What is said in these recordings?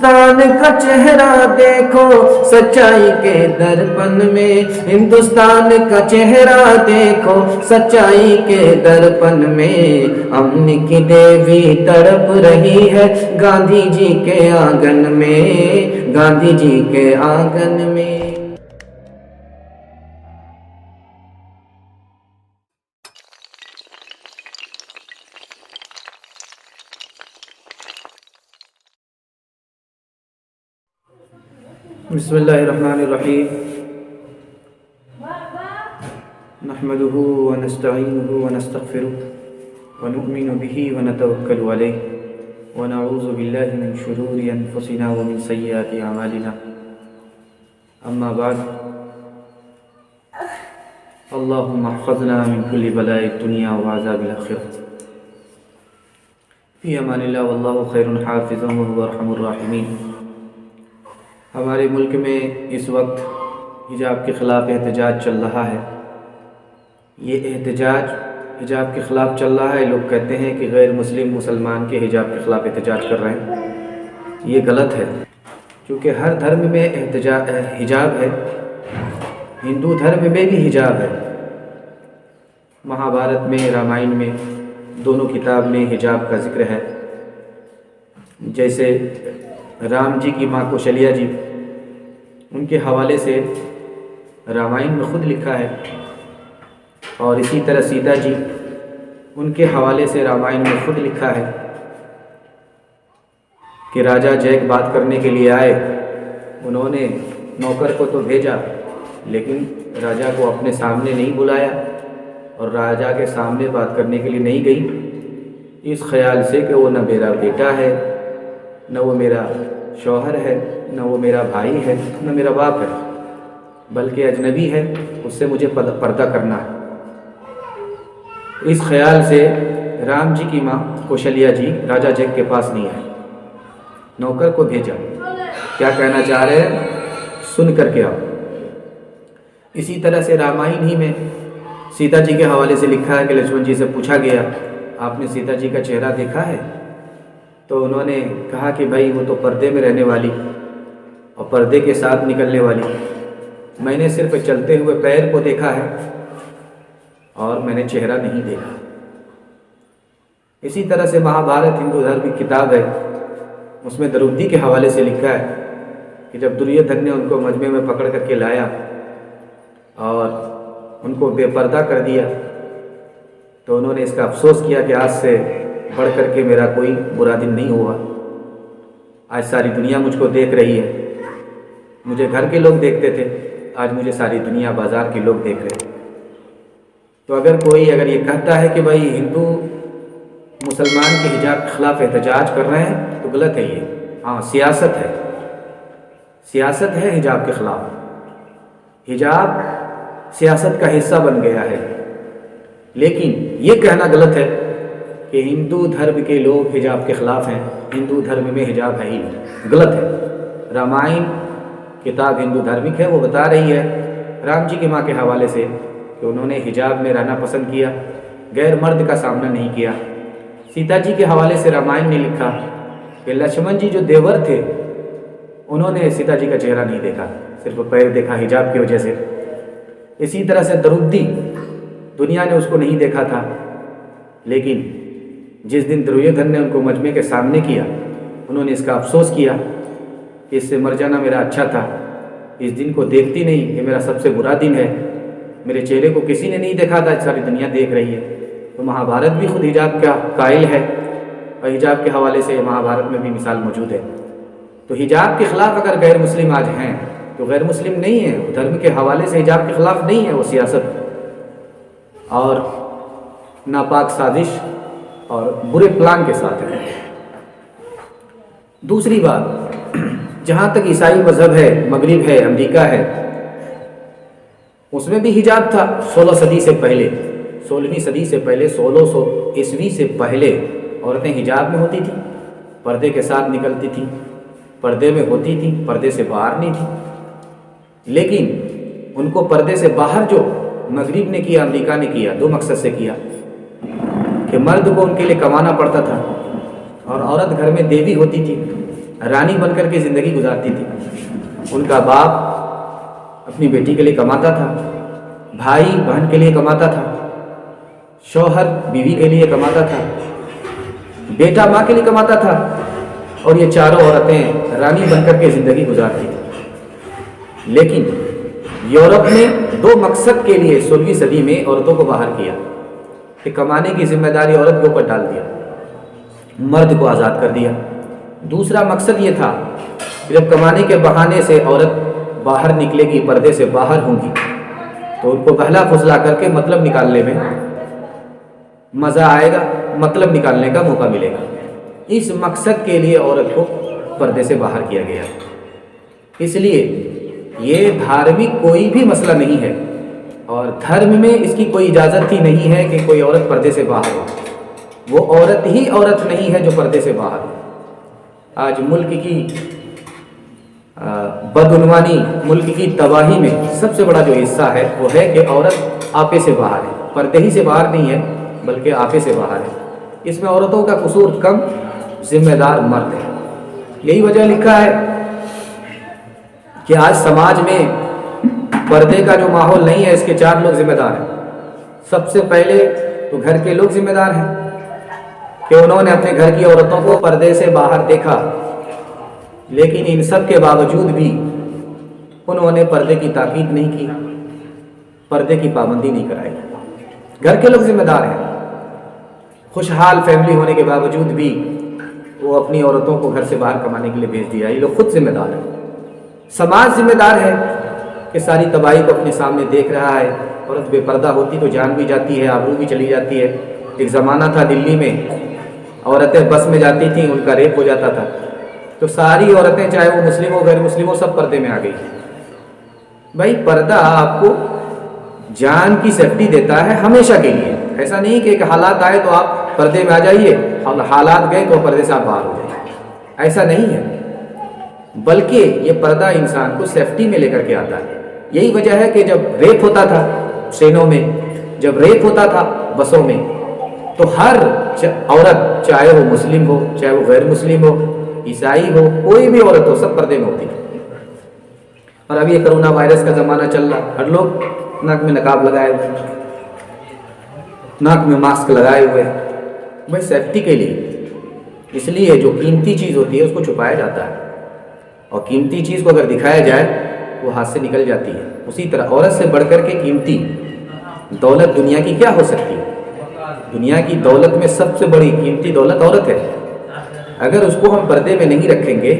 ہندوستان کا چہرہ دیکھو سچائی کے درپن میں، ہندوستان کا چہرہ دیکھو سچائی کے درپن میں، امن کی دیوی تڑپ رہی ہے گاندھی جی کے آنگن میں، گاندھی جی کے آنگن میں۔ بسم اللہ الرحمن الرحیم، نحمده ونستعینه ونستغفره ونؤمن به ونتوکل علیہ ونعوذ باللہ من شرور انفسنا ومن سیئات اعمالنا، اما بعد، اللہم احفظنا من کل بلاء الدنیا وعذاب الآخرہ، فی امان اللہ واللہ خیر حافظا وهو ارحم الراحمین۔ ہمارے ملک میں اس وقت حجاب کے خلاف احتجاج چل رہا ہے۔ یہ احتجاج حجاب کے خلاف چل رہا ہے، لوگ کہتے ہیں کہ غیر مسلم مسلمان کے حجاب کے خلاف احتجاج کر رہے ہیں، یہ غلط ہے، کیونکہ ہر دھرم میں حجاب ہے، ہندو دھرم میں بھی حجاب ہے۔ مہابھارت میں، رامائن میں، دونوں کتاب میں حجاب کا ذکر ہے۔ جیسے رام جی کی ماں کوشلیہ جی، ان کے حوالے سے رامائن میں خود لکھا ہے، اور اسی طرح سیتا جی، ان کے حوالے سے رامائن میں خود لکھا ہے کہ راجا جیک بات کرنے کے لیے آئے، انہوں نے نوکر کو تو بھیجا لیکن راجا کو اپنے سامنے نہیں بلایا، اور راجا کے سامنے بات کرنے کے لیے نہیں گئی، اس خیال سے کہ وہ نہ میرا بیٹا ہے، نہ وہ میرا شوہر ہے، نہ وہ میرا بھائی ہے، نہ میرا باپ ہے، بلکہ اجنبی ہے، اس سے مجھے پردہ کرنا ہے۔ اس خیال سے رام جی کی ماں کوشلیہ جی راجا جیک کے پاس نہیں آئے، نوکر کو بھیجا، کیا کہنا چاہ رہے ہیں سن کر کے آؤ۔ اسی طرح سے رامائن ہی میں سیتا جی کے حوالے سے لکھا ہے کہ لکشمن جی سے پوچھا گیا، آپ نے سیتا جی کا چہرہ دیکھا ہے؟ تو انہوں نے کہا کہ بھائی وہ تو پردے میں رہنے والی اور پردے کے ساتھ نکلنے والی، میں نے صرف چلتے ہوئے پیر کو دیکھا ہے اور میں نے چہرہ نہیں دیکھا۔ اسی طرح سے مہابھارت ہندو دھرم کی کتاب ہے، اس میں درودی کے حوالے سے لکھا ہے کہ جب دریودھن نے ان کو مجمع میں پکڑ کر کے لایا اور ان کو بے پردہ کر دیا، تو انہوں نے اس کا افسوس کیا کہ آج سے بڑھ کر کے میرا کوئی برا دن نہیں ہوا، آج ساری دنیا مجھ کو دیکھ رہی ہے، مجھے گھر کے لوگ دیکھتے تھے، آج مجھے ساری دنیا بازار کے لوگ دیکھ رہے ہیں۔ تو اگر کوئی یہ کہتا ہے کہ بھائی ہندو مسلمان کے حجاب کے خلاف احتجاج کر رہے ہیں تو غلط ہے، یہ ہاں سیاست ہے، سیاست ہے حجاب کے خلاف، حجاب سیاست کا حصہ بن گیا ہے، لیکن یہ کہنا غلط ہے کہ ہندو دھرم کے لوگ حجاب کے خلاف ہیں، ہندو دھرم میں حجاب ہے ہی نہیں، غلط ہے۔ رامائن کتاب ہندو دھرمک ہے، وہ بتا رہی ہے رام جی کی ماں کے حوالے سے کہ انہوں نے حجاب میں رہنا پسند کیا، غیر مرد کا سامنا نہیں کیا۔ سیتا جی کے حوالے سے رامائن نے لکھا کہ لکشمن جی جو دیور تھے انہوں نے سیتا جی کا چہرہ نہیں دیکھا، صرف پیر دیکھا حجاب کی وجہ سے۔ اسی طرح سے درودی، دنیا نے اس کو نہیں دیکھا تھا، لیکن جس دن دریودھن نے ان کو مجمع کے سامنے کیا، انہوں نے اس کا افسوس کیا کہ اس سے مر جانا میرا اچھا تھا، اس دن کو دیکھتی نہیں، یہ میرا سب سے برا دن ہے، میرے چہرے کو کسی نے نہیں دیکھا تھا، ساری دنیا دیکھ رہی ہے۔ تو مہابھارت بھی خود حجاب کا قائل ہے، اور حجاب کے حوالے سے مہابھارت میں بھی مثال موجود ہے۔ تو حجاب کے خلاف اگر غیر مسلم آج ہیں تو غیر مسلم نہیں ہیں، وہ دھرم کے حوالے سے حجاب کے خلاف نہیں ہے، وہ سیاست اور ناپاک سازش اور برے پلان کے ساتھ ہے۔ دوسری بات، جہاں تک عیسائی مذہب ہے، مغرب ہے، امریکہ ہے، اس میں بھی حجاب تھا 16 صدی سے پہلے، 16ویں صدی سے پہلے، 1600 عیسوی سے پہلے عورتیں حجاب میں ہوتی تھیں، پردے کے ساتھ نکلتی تھیں، پردے میں ہوتی تھیں، پردے سے باہر نہیں تھیں۔ لیکن ان کو پردے سے باہر جو مغرب نے کیا، امریکہ نے کیا، دو مقصد سے کیا کہ مرد کو ان کے لیے کمانا پڑتا تھا، اور عورت گھر میں دیوی ہوتی تھی، رانی بن کر کے زندگی گزارتی تھی۔ ان کا باپ اپنی بیٹی کے لیے کماتا تھا، بھائی بہن کے لیے کماتا تھا، شوہر بیوی کے لیے کماتا تھا، بیٹا ماں کے لیے کماتا تھا، اور یہ چاروں عورتیں رانی بن کر کے زندگی گزارتی تھیں۔ لیکن یورپ نے 2 مقصد کے لیے 16ویں صدی میں عورتوں کو باہر کیا کہ کمانے کی ذمہ داری عورت کے اوپر ڈال دیا، مرد کو آزاد کر دیا۔ دوسرا مقصد یہ تھا کہ جب کمانے کے بہانے سے عورت باہر نکلے گی، پردے سے باہر ہوں گی، تو ان کو بہلا پھسلا کر کے مطلب نکالنے میں مزہ آئے گا، مطلب نکالنے کا موقع ملے گا۔ اس مقصد کے لیے عورت کو پردے سے باہر کیا گیا۔ اس لیے یہ دھارمک کوئی بھی مسئلہ نہیں ہے، اور دھرم میں اس کی کوئی اجازت ہی نہیں ہے کہ کوئی عورت پردے سے باہر ہو۔ وہ عورت ہی عورت نہیں ہے جو پردے سے باہر ہو۔ آج ملک کی بدعنوانی، ملک کی تباہی میں سب سے بڑا جو حصہ ہے وہ ہے کہ عورت آپے سے باہر ہے، پردے ہی سے باہر نہیں ہے بلکہ آپے سے باہر ہے۔ اس میں عورتوں کا قصور کم، ذمہ دار مرد ہے۔ یہی وجہ لکھا ہے کہ آج سماج میں پردے کا جو ماحول نہیں ہے، اس کے 4 لوگ ذمہ دار ہیں۔ سب سے پہلے تو گھر کے لوگ ذمہ دار ہیں کہ انہوں نے اپنے گھر کی عورتوں کو پردے سے باہر دیکھا، لیکن ان سب کے باوجود بھی انہوں نے پردے کی تاکید نہیں کی، پردے کی پابندی نہیں کرائی۔ گھر کے لوگ ذمہ دار ہیں۔ خوشحال فیملی ہونے کے باوجود بھی وہ اپنی عورتوں کو گھر سے باہر کمانے کے لیے بھیج دیا۔ یہ لوگ خود ذمہ دار ہیں۔ سماج ذمہ دار ہے کہ ساری تباہی کو اپنے سامنے دیکھ رہا ہے۔ عورت بے پردہ ہوتی تو جان بھی جاتی ہے، آبرو بھی چلی جاتی ہے۔ ایک زمانہ تھا دلی میں عورتیں بس میں جاتی تھیں، ان کا ریپ ہو جاتا تھا، تو ساری عورتیں چاہے وہ مسلم ہو غیر مسلم ہو سب پردے میں آ گئی۔ بھائی پردہ آپ کو جان کی سیفٹی دیتا ہے ہمیشہ کے لیے، ایسا نہیں کہ ایک حالات آئے تو آپ پردے میں آ جائیے اور حالات گئے تو پردے سے آپ باہر ہو جائیں، ایسا نہیں ہے، بلکہ یہ پردہ انسان کو سیفٹی میں لے کر کے آتا ہے۔ یہی وجہ ہے کہ جب ریپ ہوتا تھا ٹرینوں میں، جب ریپ ہوتا تھا بسوں میں، تو ہر عورت چاہے وہ مسلم ہو چاہے وہ غیر مسلم ہو، عیسائی ہو، کوئی بھی عورت ہو، سب پردے میں ہوتی ہے۔ اور اب یہ کرونا وائرس کا زمانہ چل رہا، ہر لوگ ناک میں نقاب لگائے ہوئے، ناک میں ماسک لگائے ہوئے، بھائی سیفٹی کے لیے۔ اس لیے جو قیمتی چیز ہوتی ہے اس کو چھپایا جاتا ہے، اور قیمتی چیز کو اگر دکھایا جائے وہ ہاتھ سے نکل جاتی ہے۔ اسی طرح عورت سے بڑھ کر کے قیمتی دولت دنیا کی کیا ہو سکتی ہے؟ دنیا کی دولت میں سب سے بڑی قیمتی دولت عورت ہے۔ اگر اس کو ہم پردے میں نہیں رکھیں گے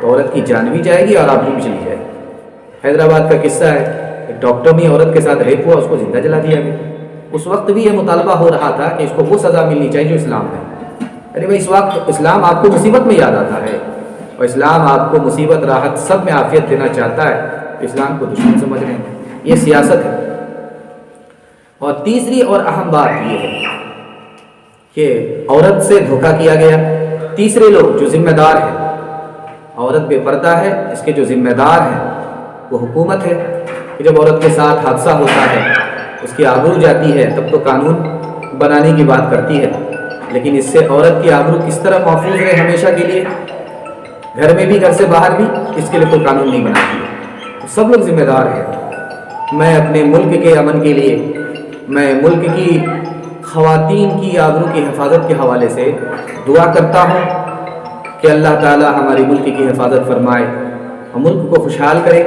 تو عورت کی جان بھی جائے گی اور آبرو بھی چلی جائے گی۔ حیدرآباد کا قصہ ہے، ایک ڈاکٹرنی عورت کے ساتھ ریپ ہوا، اس کو زندہ جلا دیا گیا۔ اس وقت بھی یہ مطالبہ ہو رہا تھا کہ اس کو وہ سزا ملنی چاہیے جو اسلام ہے۔ ارے بھائی اس وقت اسلام آپ کو مصیبت میں یاد آتا ہے، اور اسلام آپ کو مصیبت راحت سب میں عافیت دینا چاہتا ہے، اسلام کو دشمن سمجھ رہے ہیں۔ یہ سیاست ہے۔ اور تیسری اور اہم بات یہ ہے کہ عورت سے دھوکہ کیا گیا۔ تیسرے لوگ جو ذمہ دار ہیں، عورت بے پردہ ہے، اس کے جو ذمہ دار ہیں وہ حکومت ہے کہ جب عورت کے ساتھ حادثہ ہوتا ہے، اس کی آبرو جاتی ہے، تب تو قانون بنانے کی بات کرتی ہے، لیکن اس سے عورت کی آبرو کس طرح محفوظ رہے ہمیشہ کے لیے، گھر میں بھی گھر سے باہر بھی، اس کے لیے کوئی قانون نہیں بناتی ہے۔ سب لوگ ذمہ دار ہیں۔ میں اپنے ملک کے امن کے لیے، میں ملک کی خواتین کی آبرو کی حفاظت کے حوالے سے دعا کرتا ہوں کہ اللہ تعالی ہماری ملک کی حفاظت فرمائے اور ملک کو خوشحال کرے۔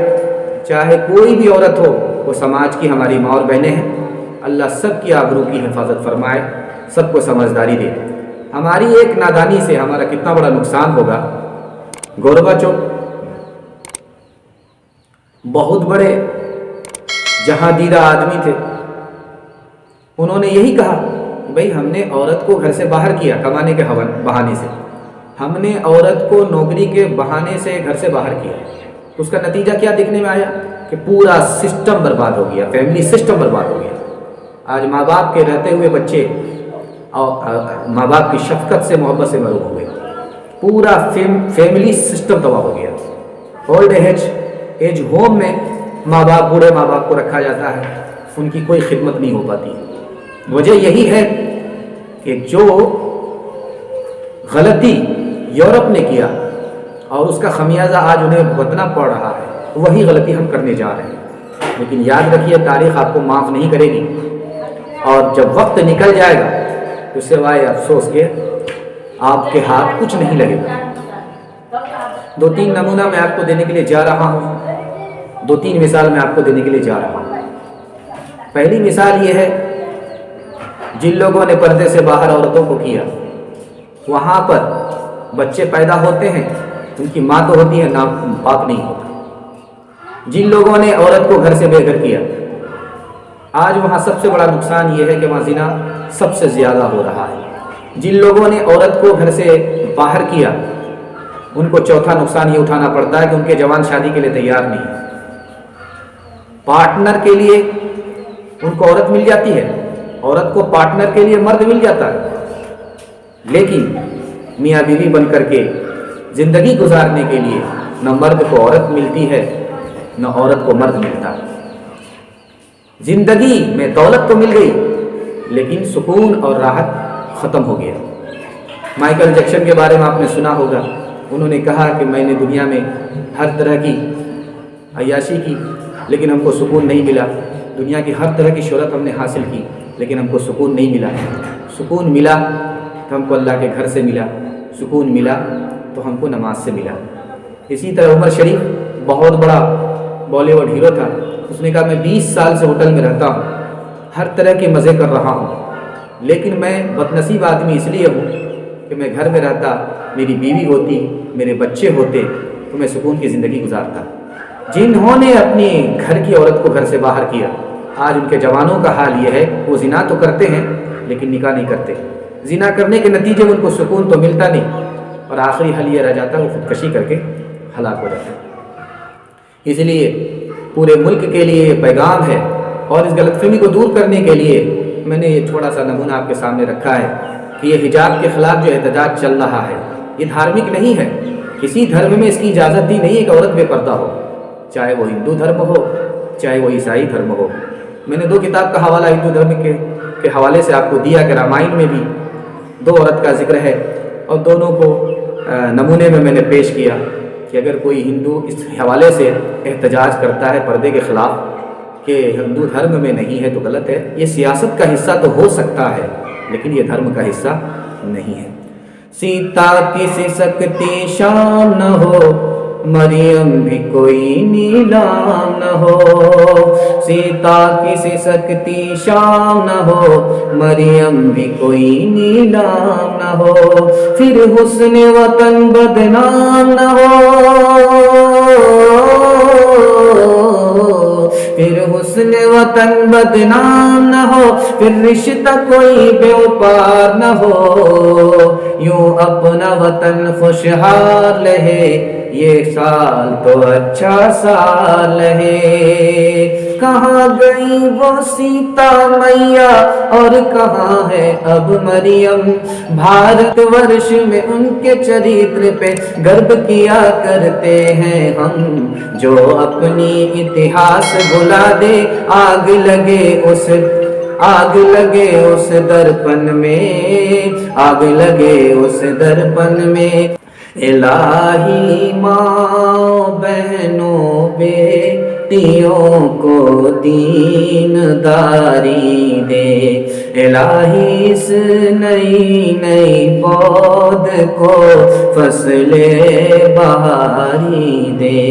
چاہے کوئی بھی عورت ہو، وہ سماج کی ہماری ماں اور بہنیں ہیں، اللہ سب کی آبرو کی حفاظت فرمائے، سب کو سمجھداری دے۔ ہماری ایک نادانی سے ہمارا کتنا بڑا نقصان ہوگا۔ گورباچوف بہت بڑے جہاں دیدہ آدمی تھے، انہوں نے یہی کہا کہ بھئی ہم نے عورت کو گھر سے باہر کیا کمانے کے بہانے سے، ہم نے عورت کو نوکری کے بہانے سے گھر سے باہر کیا، تو اس کا نتیجہ کیا دیکھنے میں آیا کہ پورا سسٹم برباد ہو گیا، فیملی سسٹم برباد ہو گیا۔ آج ماں باپ کے رہتے ہوئے بچے اور ماں باپ کی شفقت سے محبت سے محروم ہو گئے، پورا فیملی سسٹم تباہ ہو گیا۔ اولڈ ایج ہوم میں ماں باپ، بوڑھے ماں باپ کو رکھا جاتا ہے، ان کی کوئی خدمت نہیں ہو پاتی۔ وجہ یہی ہے کہ جو غلطی یورپ نے کیا اور اس کا خمیازہ آج انہیں بھگتنا پڑ رہا ہے، وہی غلطی ہم کرنے جا رہے ہیں۔ لیکن یاد رکھیے تاریخ آپ کو معاف نہیں کرے گی، اور جب وقت نکل جائے گا تو سوائے افسوس کے آپ کے ہاتھ کچھ نہیں لگے گا۔ 2-3 نمونہ میں آپ کو دینے کے لیے جا رہا ہوں، 2-3 مثال میں آپ کو دینے کے لیے جا رہا ہوں۔ پہلی مثال یہ ہے، جن لوگوں نے پردے سے باہر عورتوں کو کیا، وہاں پر بچے پیدا ہوتے ہیں، ان کی ماں تو ہوتی ہے، نام باپ نہیں ہوتا۔ جن لوگوں نے عورت کو گھر سے بے گھر کیا، آج وہاں سب سے بڑا نقصان یہ ہے کہ وہاں زنا سب سے زیادہ ہو رہا ہے۔ جن لوگوں نے عورت کو گھر سے باہر کیا، ان کو چوتھا نقصان یہ اٹھانا پڑتا ہے کہ ان کے جوان شادی کے لیے تیار نہیں ہے۔ پارٹنر کے لیے ان کو عورت مل جاتی ہے، عورت کو پارٹنر کے لیے مرد مل جاتا ہے، لیکن میاں بیوی بن کر کے زندگی گزارنے کے لیے نہ مرد کو عورت ملتی ہے نہ عورت کو مرد ملتا ہے۔ زندگی میں دولت تو مل گئی لیکن سکون اور راحت ختم ہو گیا۔ مائیکل جیکسن کے بارے میں آپ نے سنا ہوگا، انہوں نے کہا کہ میں نے دنیا میں ہر طرح کی عیاشی کی لیکن ہم کو سکون نہیں ملا، دنیا کی ہر طرح کی شہرت ہم نے حاصل کی لیکن ہم کو سکون نہیں ملا۔ سکون ملا تو ہم کو اللہ کے گھر سے ملا، سکون ملا تو ہم کو نماز سے ملا۔ اسی طرح عمر شریف بہت بڑا بالی ووڈ ہیرو تھا، اس نے کہا میں 20 سال سے ہوٹل میں رہتا ہوں، ہر طرح کے مزے کر رہا ہوں، لیکن میں بدنصیب آدمی اس لیے ہوں کہ میں گھر میں رہتا، میری بیوی ہوتی، میرے بچے ہوتے تو میں سکون کی زندگی گزارتا۔ جنہوں نے اپنی گھر کی عورت کو گھر سے باہر کیا، آج ان کے جوانوں کا حال یہ ہے، وہ زنا تو کرتے ہیں لیکن نکاح نہیں کرتے۔ زنا کرنے کے نتیجے میں ان کو سکون تو ملتا نہیں، اور آخری حل یہ رہ جاتا ہے وہ خودکشی کر کے ہلاک ہو جاتے ہیں۔ اس لیے پورے ملک کے لیے یہ پیغام ہے، اور اس غلط فہمی کو دور کرنے کے لیے میں نے یہ تھوڑا سا نمونہ آپ کے سامنے رکھا ہے کہ یہ حجاب کے خلاف جو احتجاج چل رہا ہے یہ دھارمک نہیں ہے۔ کسی دھرم میں اس کی اجازت دی نہیں ہے کہ عورت بے پردہ ہو، چاہے وہ ہندو دھرم ہو چاہے وہ عیسائی دھرم ہو۔ میں نے 2 کتاب کا حوالہ ہندو دھرم کے حوالے سے آپ کو دیا کہ رامائن میں بھی 2 عورت کا ذکر ہے، اور دونوں کو نمونے میں نے پیش کیا کہ اگر کوئی ہندو اس حوالے سے احتجاج کرتا ہے پردے کے خلاف کہ ہندو دھرم میں نہیں ہے تو غلط ہے۔ یہ سیاست کا حصہ تو ہو سکتا ہے لیکن یہ دھرم کا حصہ نہیں ہے۔ سیتا کی سسکتی شام نہ ہو، مریم بھی کوئی نیلام نہ ہو۔ سیتا کی سسکتی شام نہ ہو، مریم بھی کوئی نیلام نہ ہو۔ پھر حسن وطن بدنام نہ ہو، پھر حسن وطن بدنام نہ ہو، پھر رشتہ کوئی بے وپار نہ ہو۔ یوں اپنا وطن خوشحال رہے، یہ سال تو اچھا سال ہے۔ کہاں گئی وہ سیتا میاں اور کہاں ہے اب مریم؟ بھارت ورش میں ان کے چریتر پہ گرو کیا کرتے ہیں ہم۔ جو اپنی اتہاس بھلا دے، آگ لگے اس درپن میں، آگ لگے اس درپن میں۔ الہی ماں بہنوں بیٹیوں کو دین داری دے، الہی اس نئی نئی پود کو فصل بہاری دے۔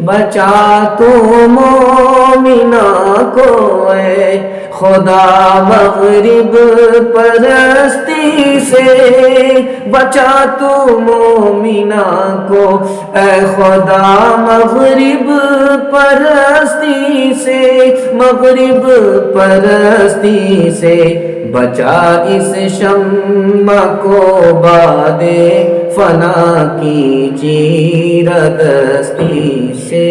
بچا تو مومنہ کو اے خدا مغرب پرستی سے، بچا تو مومنہ کو اے خدا مغرب پرستی سے، مغرب پرستی سے۔ بچا اس شمع کو باد فنا کی چیرہ دستی سے۔